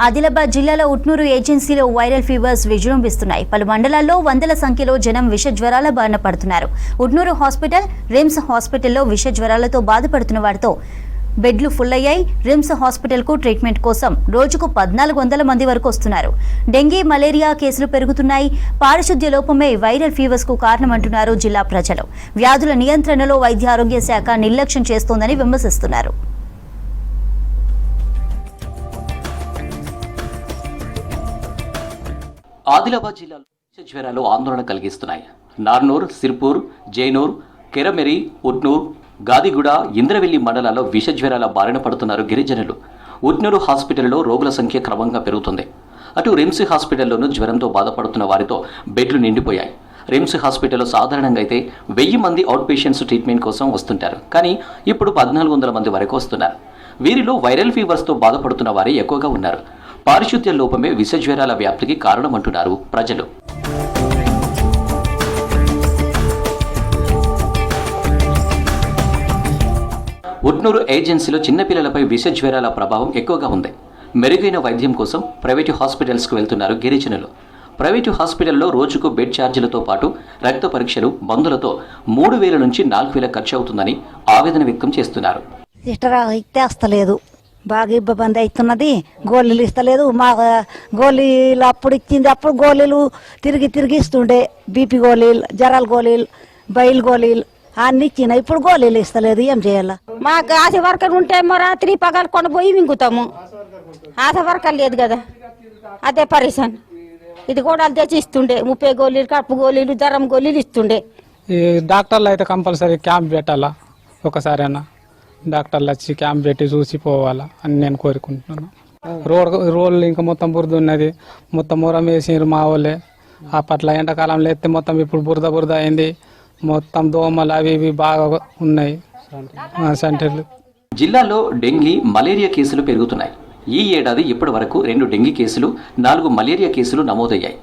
ఆదిలాబాద్ జిల్లాలో ఉట్నూరు ఏజెన్సీలో viral fevers విజృంభిస్తున్నాయి. పలు మండలాల్లో వందల సంఖ్యలో జనం విష జ్వరాల బారిన పడుతున్నారు. ఉట్నూరు హాస్పిటల్, రిమ్స్ హాస్పిటల్లో విష జ్వరాలతో బాధపడుతున్న వారితో బెడ్లు ఫుల్ అయ్యాయి. రిమ్స్ హాస్పిటల్కు ట్రీట్మెంట్ కోసం రోజుకు 1400 మంది వరకు వస్తున్నారు. డెంగీ, మలేరియా కేసులు పెరుగుతున్నాయి. పారిశుద్ధ్య లోపమే వైరల్ ఫీవర్స్ కు కారణమంటున్నారు జిల్లా ప్రజలు. వ్యాధుల నియంత్రణలో వైద్య ఆరోగ్య శాఖ నిర్లక్ష్యం చేస్తోందని విమర్శిస్తున్నారు. ఆదిలాబాద్ జిల్లాలో విష జ్వరాలు ఆందోళన కలిగిస్తున్నాయి. నార్నూర్, సిర్పూర్, జైనూర్, కెరమెరి, ఉట్నూర్, గాదిగూడ, ఇంద్రవెల్లి మండలాల్లో విష జ్వరాల బారిన పడుతున్నారు గిరిజనులు. ఉట్నూరు హాస్పిటల్లో రోగుల సంఖ్య క్రమంగా పెరుగుతుంది. అటు రిమ్స్ హాస్పిటల్లోనూ జ్వరంతో బాధపడుతున్న వారితో బెడ్లు నిండిపోయాయి. రిమ్స్ హాస్పిటల్లో సాధారణంగా అయితే 1000 మంది అవుట్ పేషెంట్స్ ట్రీట్మెంట్ కోసం వస్తుంటారు. కానీ ఇప్పుడు 1400 మంది వరకు వస్తున్నారు. వీరిలో వైరల్ ఫీవర్స్తో బాధపడుతున్న వారే ఎక్కువగా ఉన్నారు. పారిశుద్ధ్య లోపమే విష జ్వరాల వ్యాప్తికి కారణమంటున్నారు ప్రజలు. ఉట్నూరు ఏజెన్సీలో చిన్నపిల్లలపై విష జ్వరాల ప్రభావం ఎక్కువగా ఉంది. మెరుగైన వైద్యం కోసం ప్రైవేటు హాస్పిటల్స్కు వెళ్తున్నారు గిరిజనులు. ప్రైవేటు హాస్పిటల్లో రోజుకు బెడ్ ఛార్జీలతో పాటు రక్త పరీక్షలు, మందులతో 3000 నుంచి 4000 ఖర్చు అవుతుందని ఆవేదన వ్యక్తం చేస్తున్నారు. బాగా ఇబ్బంది అవుతున్నది. గోళీలు ఇస్తలేదు. మా గోళీలు అప్పుడు ఇచ్చింది, అప్పుడు గోళీలు తిరిగి ఇస్తుండే. బీపీ గోళీలు, జరాల గోళీలు, బయలు గోళీలు అన్ని ఇచ్చిన. ఇప్పుడు గోళీలు ఇస్తలేదు. ఏం చేయాలా? మాకు ఆశ వర్కర్ ఉంటే రాత్రి పగలు కొని పోయి మింగుతాము. ఆశ వర్కర్ లేదు కదా, అదే పరిశాన్. ఇది కూడా తెచ్చి ఇస్తుండే. 30 గోళీలు, కడుపు గోళీలు, జ్వరం గోళీలు ఇస్తుండే. ఈ డాక్టర్లు అయితే కంపల్సరీ క్యాంప్ పెట్టాలా. ఒకసారైనా డాక్టర్లు వచ్చి క్యాంప్ పెట్టి చూసిపోవాలా అని నేను కోరుకుంటున్నాను. రోడ్లు ఇంకా మొత్తం బురద ఉన్నది. మొత్తం మూరం వేసినారు మా వాళ్ళే. అప్పట్లో ఎండాకాలంలో ఎత్తే మొత్తం ఇప్పుడు బురద అయింది. మొత్తం దోమలు అవి ఇవి బాగా ఉన్నాయి సెంటర్లు. జిల్లాలో డెంగీ, మలేరియా కేసులు పెరుగుతున్నాయి. ఈ ఏడాది ఇప్పటి వరకు 2 డెంగీ కేసులు, 4 మలేరియా కేసులు నమోదయ్యాయి.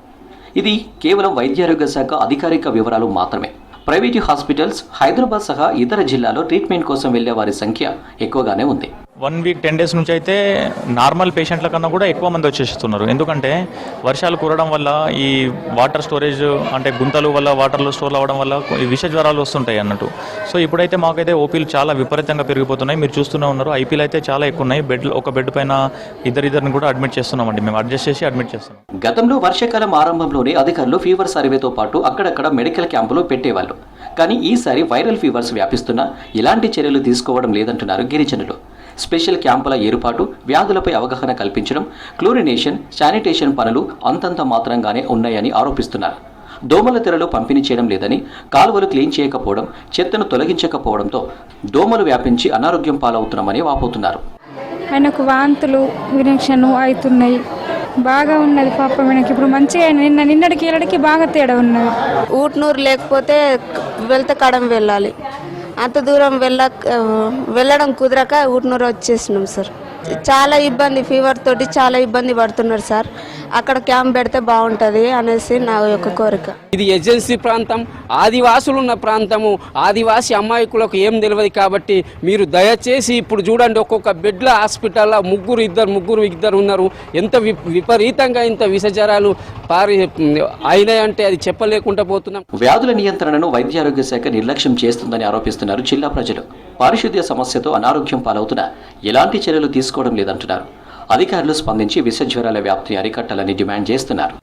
ఇది కేవలం వైద్యారోగ్య శాఖ అధికారిక వివరాలు మాత్రమే. ప్రైవేటు హాస్పిటల్స్, హైదరాబాద్ సహా ఇతర జిల్లాలో ట్రీట్మెంట్ కోసం వెళ్లే వారి సంఖ్య ఎక్కువగానే ఉంది. 1 వీక్ 10 డేస్ నుంచి అయితే నార్మల్ పేషెంట్ల కన్నా కూడా ఎక్కువ మంది వచ్చేస్తున్నారు. ఎందుకంటే వర్షాలు కురవడం వల్ల, ఈ వాటర్ స్టోరేజ్ అంటే గుంతలు వల్ల వాటర్లో స్టోర్ అవ్వడం వల్ల ఈ విష జ్వరాలు వస్తుంటాయి అన్నట్టు. సో ఇప్పుడైతే మాకైతే ఓపీలు చాలా విపరీతంగా పెరిగిపోతున్నాయి. మీరు చూస్తూనే ఉన్నారు. ఐపీలు అయితే చాలా ఎక్కువ ఉన్నాయి. ఒక బెడ్ పైన ఇద్దరిని కూడా అడ్మిట్ చేస్తున్నామండి. మేము అడ్జస్ట్ చేసి అడ్మిట్ చేస్తున్నాం. గతంలో వర్షాకాలం ఆరంభంలోనే అధికారులు ఫీవర్ సర్వేతో పాటు అక్కడక్కడ మెడికల్ క్యాంపులు పెట్టేవాళ్ళు. కానీ ఈసారి వైరల్ ఫీవర్స్ వ్యాపిస్తున్నా ఇలాంటి చర్యలు తీసుకోవడం లేదంటున్నారు గిరిజనులు. స్పెషల్ క్యాంపుల ఏర్పాటు, వ్యాధులపై అవగాహన కల్పించడం, క్లోరినేషన్, శానిటేషన్ పనులు అంతంత మాత్రంగానే ఉన్నాయని ఆరోపిస్తున్నారు. దోమల తెరలు పంపిణీ చేయడం లేదని, కాలువలు క్లీన్ చేయకపోవడం, చెత్తను తొలగించకపోవడంతో దోమలు వ్యాపించి అనారోగ్యం పాలవుతున్నామని వాపోతున్నారు. ఆయనకు వాంతులు, విరేచనలు అవుతున్నాయి. బాగా ఉన్నది పాపం. ఆయనకి ఇప్పుడు మంచిగా నిన్నటికి ఏళ్ళకి బాగా తేడా ఉన్నది. ఊట్నూరు లేకపోతే వెళ్తే కడం వెళ్ళాలి. అంత దూరం వెళ్ళడం కుదరక ఊట్నూరు వచ్చేసినాం సార్. చాలా ఇబ్బంది, ఫీవర్ తోటి చాలా ఇబ్బంది పడుతున్నారు సార్. అక్కడ క్యాంప్ పెడితే బాగుంటుంది అనేసి నా యొక్క కోరిక. ఇది ఏజెన్సీ ప్రాంతం, ఆదివాసులు ఉన్న ప్రాంతము. ఆదివాసీ అమాయకులకు ఏం తెలియదు కాబట్టి మీరు దయచేసి ఇప్పుడు చూడండి, ఒక్కొక్క బెడ్ల హాస్పిటల్లో ముగ్గురు ఇద్దరు ఉన్నారు. ఎంత విపరీతంగా ఇంత విష జ్వరాలు అయినాయంటే అది చెప్పలేకుండా పోతున్నాం. వ్యాధుల నియంత్రణను వైద్యారోగ్య శాఖ నిర్లక్ష్యం చేస్తుందని ఆరోపిస్తున్నారు జిల్లా ప్రజలు. పారిశుద్ధ్య సమస్యతో అనారోగ్యం పాలవుతున్నా ఎలాంటి చర్యలు తీసుకోవడం లేదంటున్నారు. అధికారులు స్పందించి విష జ్వరాల వ్యాప్తిని అరికట్టాలని డిమాండ్ చేస్తున్నారు.